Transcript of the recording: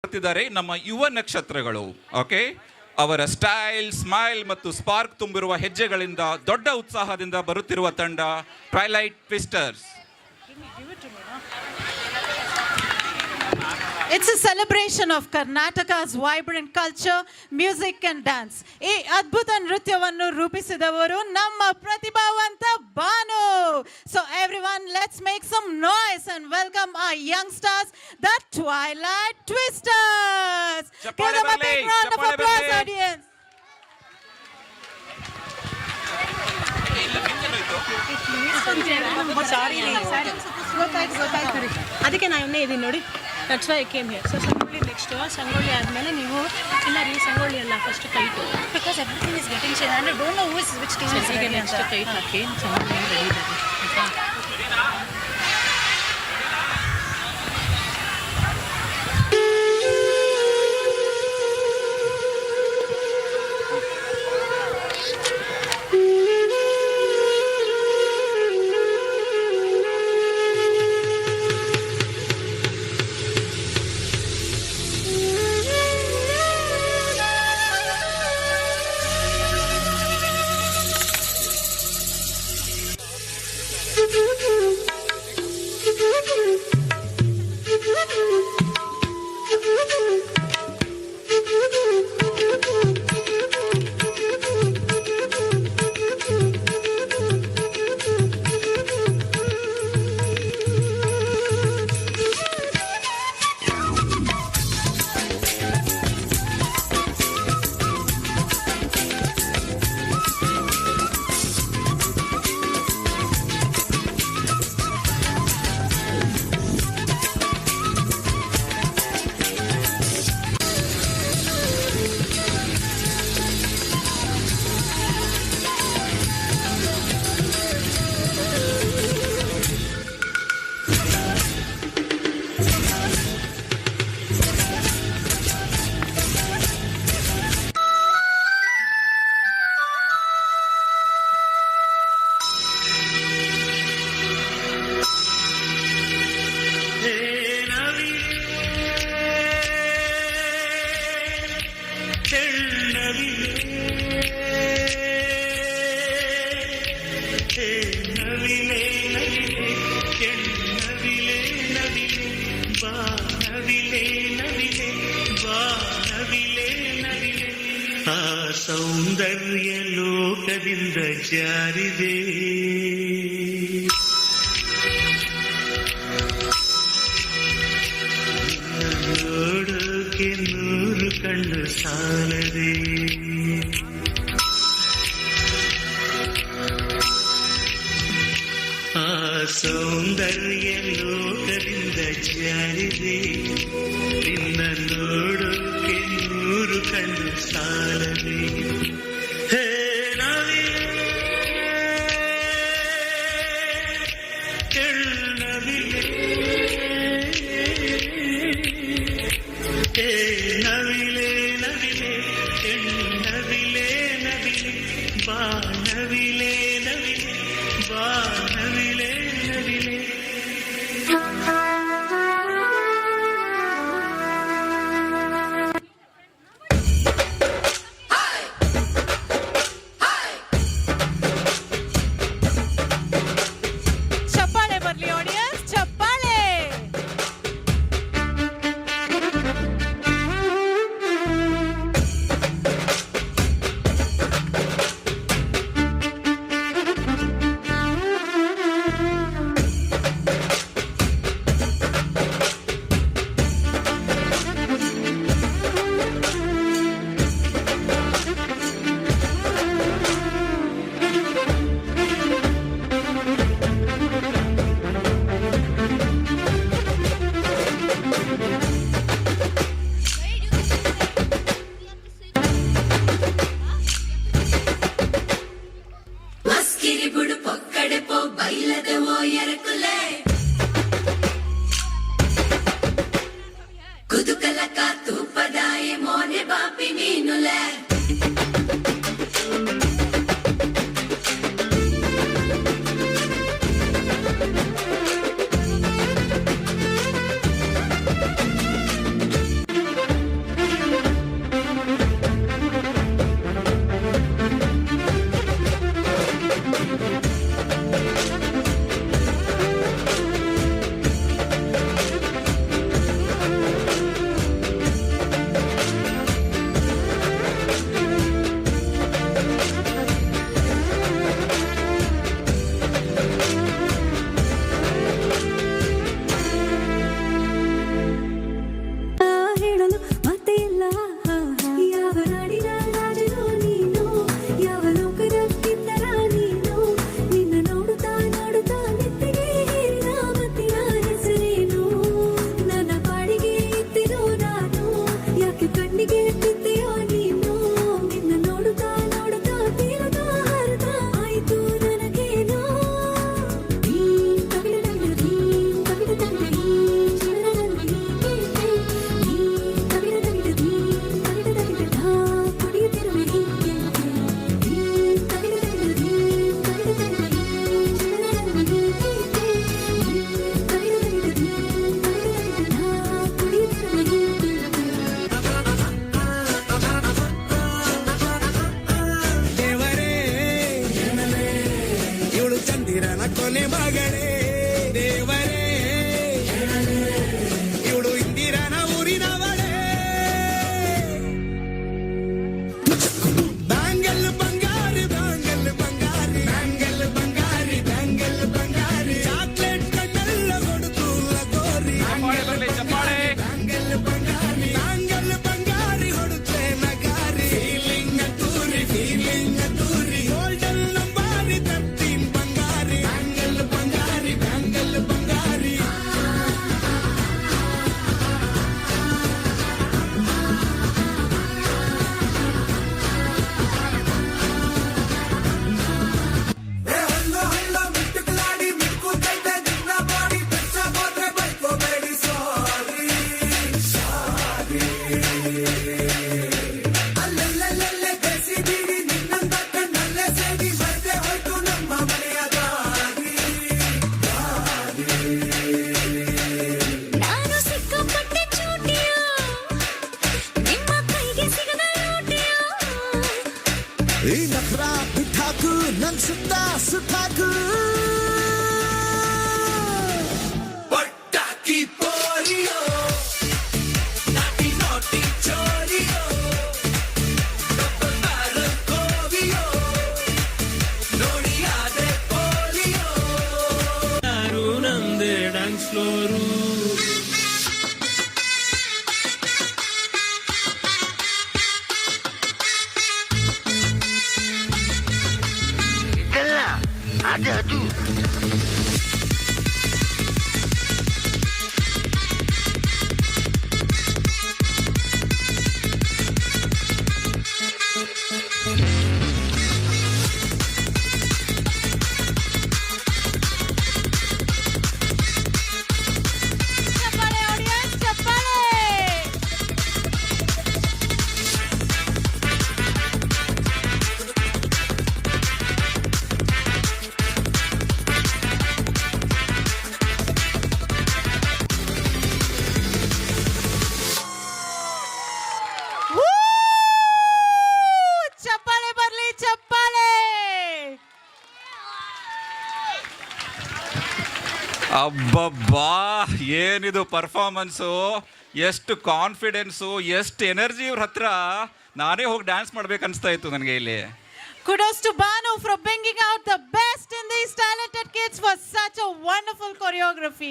ಬರ್ತಿದ್ದಾರೆ ನಮ್ಮ ಯುವ ನಕ್ಷತ್ರಗಳು. ಓಕೆ, ಅವರ ಸ್ಟೈಲ್, ಸ್ಮೈಲ್ ಮತ್ತು ಸ್ಪಾರ್ಕ್ ತುಂಬಿರುವ ಹೆಜ್ಜೆಗಳಿಂದ ದೊಡ್ಡ ಉತ್ಸಾಹದಿಂದ ಬರುತ್ತಿರುವ ತಂಡ ಟ್ವೈಲೈಟ್ twisters. It's a celebration of Karnataka's vibrant culture, music and dance. ಈ ಅದ್ಭುತ ನೃತ್ಯವನ್ನು ರೂಪಿಸಿದವರು ನಮ್ಮ ಪ್ರತಿಭಾವಂತ Banu. So everyone, let's make some noise and welcome our young stars, the Twilight Twisters. Give them a big round of applause, audience. ಅದಕ್ಕೆ ನಾನು ಇದೀನಿ ನೋಡಿ. That's why I came here. So Sangolli next, Sangolli ಆದಮೇಲೆ ನೀವು ಇಲ್ಲ ರೀ ಸಂಗೊಳ್ಳಿ ಅಲ್ಲ first kite, because everything is getting change. ಅಂದರೆ don't know who is which team is ready. Next kite ಹಾಕಿ ಸಂಗೊಳ್ಳಿ ರೆಡಿ ಇದೆ ಆಯಿತಾ. ಸೌಂದರ್ಯ ಲೋಕದಿಂದ ಜಾರಿದೆ, ನೋಡೋಕೆ 100 ಕಣ್ಣು ಸಾಲದೆ. ಆ ಸೌಂದರ್ಯ ಲೋಕದಿಂದ ಜಾರಿದೆ, ನಿನ್ನ ನೋಡೋಕೆ 100 ಕಣ್ಣು ಸಾಲದೆ. ಹೇ ನವಿಲೆ ಕೆಳ್ಳವಿಲೆ, ಹೇ ನವಿಲೆ ನವಿಲೆ ಕೆಳ್ಳವಿಲೆ ನವಿಲೆ, ಬಾ ನವಿಲೆ ನವಿಲೆ, ಬಾ ನವಿಲೆ ನವಿಲೆ. ಚಪ್ಪಾಳೆ ಬರ್ಲಿ ಆಡಿಯನ್ಸ್, ಚಪ್ಪಾಳೆ. మస్కిరిబుడు పొక్కడెపో బయలదవో ఎరకులే కుదుకలక తూపదాయే మోనె బాపి మీనులే. ಮಾತೇ ಇಲ್ಲ ಯಾವ ನಾಡಿನ ರಾಜನು ನೀನು ಯಾವ ಲೋಕದ ಕಿನ್ನರ ನೀನು ನಿನ್ನ ನೋಡುತ್ತಾ ನೋಡುತ್ತಾ ನೆತ್ತಿಗೆ ಹೇರಿದ ಮತ್ತಿನ ಹೆಸರೇನು ನನ್ನ ಪಾಡಿಗೆ ಇತ್ತಿರೋ ನಾನು ಯಾಕೆ ಕಣ್ಣಿಗೆ ಬಿದ್ದೆಯೋ ನೀನು ನಿನ್ನ ನೋಡುತ್ತಾ ನೋಡುತ್ತಾ ತೀರದ ಹರಿದ ಆಯಿತು ನನಗೇನೋ ದೇವರೇ ಇವಳು ಚಂದಿರನ ಕೊನೆ ಮಗಳೇ ದೇವರೇ ಇವಳು ಇಂದಿರನ ಊರಿನವಳೇ ಬ್ಯಾಂಗಲ್ ಬಂಗಾರಿ ಬ್ಯಾಂಗಲ್ ಬಂಗಾರಿ ಬ್ಯಾಂಗಲ್ ಬಂಗಾರಿ ಬ್ಯಾಂಗಲ್ ಬಂಗಾರಿ ಚಾಕ್ಲೇಟ್ ಕಣ್ಣೆಲ್ಲ ಕೊಡುತ್ತು ಲಗೋರಿ ಚಪ್ಪಾಳೆ ಬರ್ಲಿ, ಚಪ್ಪಾಳೆ. ಬ್ಯಾಂಗಲ್ ಬಂಗಾರಿ ಬ್ಯಾಂಗಲ್ ಬಂಗಾರಿ ಹೊಡುತ್ತೆ ನಗಾರಿ ಫೀಲಿಂಗ್ ತೂರಿ ಗೋಲ್ಡನ್ ನಂಬಾರಿ 13 ಬಂಗಾರಿ ಬ್ಯಾಂಗಲ್ ಬಂಗಾರಿ ಬ್ಯಾಂಗಲ್ ಬಂಗಾರಿ ನಾನು ಸಿಕ್ಕಾಪಟ್ಟೆ ಚೂಟಿಯ ನಿಮ್ಮ ಕೈಗೆ ಸಿಗದ ಲೂಟಿಯ ಈ ನಖರ ಬಿಟ್ಟಾಕು ನನ್ ಸುತ್ತ ಸುತ್ತಾಕು ಪಟ್ಟಾಕಿ ಪೋರಿಯೋ ನಾಟಿ ನಾಟಿ ಚೋರಿಯೋ ಕೋವಿಯೋ ನೋಡಿ ಆದ್ರೆ ಪೋಲಿಯೋ ಯಾರು ನಮ್ದೆ ಡ್ಯಾನ್ಸ್ ಫ್ಲೋರು ಚಪ್ಪಾಳೆ audience, ಚಪ್ಪಾಳೆ. Woo! ಚಪ್ಪಾಳೆ ಬರ್ಲಿ, ಚಪ್ಪಾಳೆ. ಅಬ್ಬಬ್ಬಾ, ಏನಿದು ಪರ್ಫಾರ್ಮೆನ್ಸು, ಎಷ್ಟು ಕಾನ್ಫಿಡೆನ್ಸು, ಎಷ್ಟು ಎನರ್ಜಿ ಇವ್ರ ಹತ್ರ. ನಾನೇ ಹೋಗಿ ಡ್ಯಾನ್ಸ್ ಮಾಡ್ಬೇಕು ಅನಿಸ್ತಾ ಇತ್ತು ನನಗೆ ಇಲ್ಲಿ. Kudos to Banu for bringing out the best in these talented kids for such a wonderful choreography.